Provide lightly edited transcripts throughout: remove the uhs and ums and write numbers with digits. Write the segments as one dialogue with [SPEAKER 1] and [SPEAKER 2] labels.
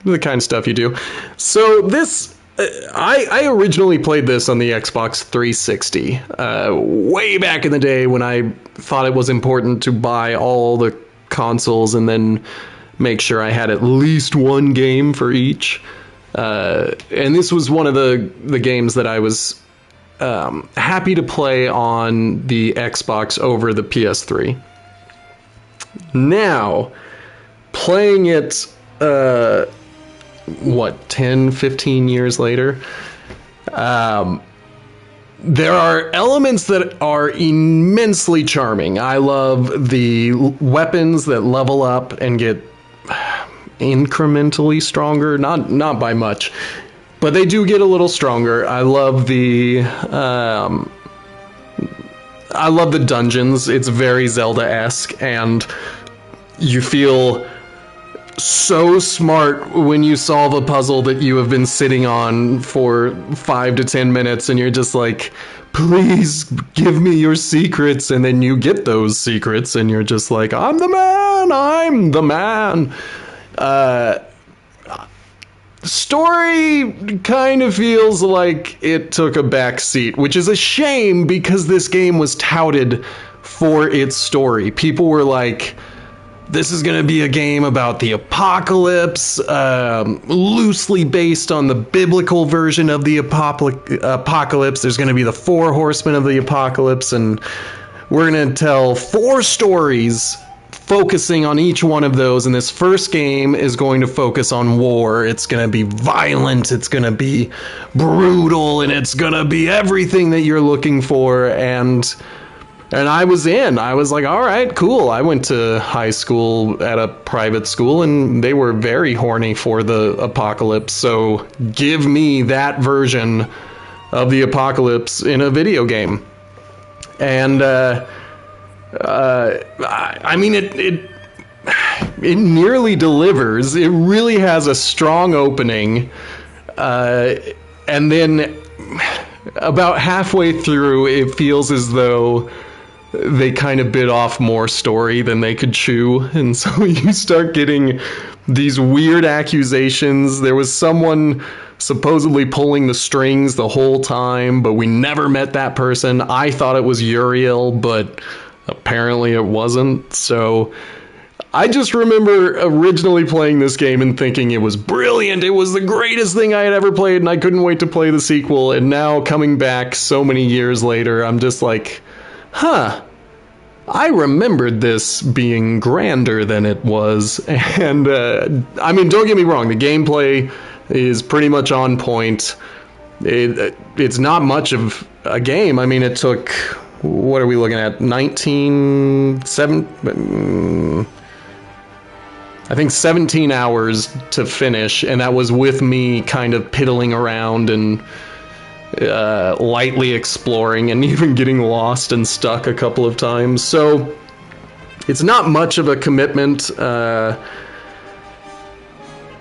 [SPEAKER 1] the kind of stuff you do. So this, I originally played this on the Xbox 360, way back in the day when I thought it was important to buy all the consoles and then make sure I had at least one game for each. And this was one of the games that I was happy to play on the Xbox over the PS3. Now, playing it, 10, 15 years later, there are elements that are immensely charming. I love the weapons that level up and get incrementally stronger, not by much, but they do get a little stronger. I love the dungeons. It's very Zelda-esque, and you feel so smart when you solve a puzzle that you have been sitting on for 5 to 10 minutes, and you're just like, please give me your secrets, and then you get those secrets, and you're just like, I'm the man. Story kind of feels like it took a back seat, which is a shame because this game was touted for its story. People were like, this is going to be a game about the apocalypse, loosely based on the biblical version of the apocalypse. There's going to be the 4 horsemen of the apocalypse, and we're going to tell 4 stories focusing on each one of those, and this first game is going to focus on war. It's going to be violent, it's going to be brutal, and it's going to be everything that you're looking for, and I was in. I was like, all right, cool. I went to high school at a private school, and they were very horny for the apocalypse, so give me that version of the apocalypse in a video game. And I mean, it nearly delivers. It really has a strong opening, and then about halfway through, it feels as though they kind of bit off more story than they could chew, and so you start getting these weird accusations. There was someone supposedly pulling the strings the whole time, but we never met that person. I thought it was Uriel, but apparently it wasn't. So I just remember originally playing this game and thinking it was brilliant. It was the greatest thing I had ever played, and I couldn't wait to play the sequel. And now coming back so many years later, I'm just like, I remembered this being grander than it was. And I mean, don't get me wrong, the gameplay is pretty much on point. It's not much of a game. I mean, it took, what are we looking at, 17 hours to finish, and that was with me kind of piddling around and lightly exploring and even getting lost and stuck a couple of times. So it's not much of a commitment, and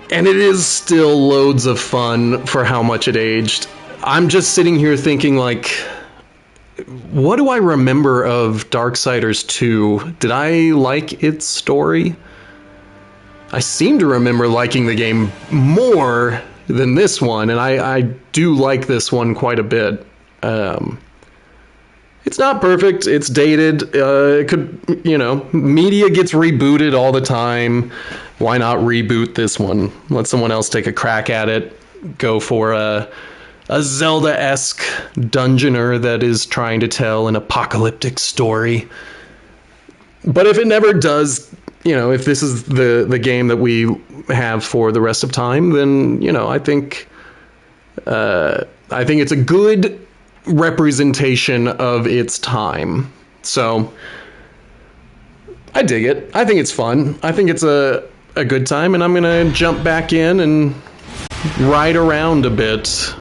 [SPEAKER 1] it is still loads of fun for how much it aged. I'm just sitting here thinking, like, what do I remember of Darksiders 2? Did I like its story? I seem to remember liking the game more than this one, and I do like this one quite a bit. It's not perfect, it's dated, it could, media gets rebooted all the time. Why not reboot this one? Let someone else take a crack at it, go for a Zelda-esque dungeoner that is trying to tell an apocalyptic story. But if it never does, if this is the game that we have for the rest of time, then, I think it's a good representation of its time. So I dig it. I think it's fun. I think it's a good time, and I'm going to jump back in and ride around a bit.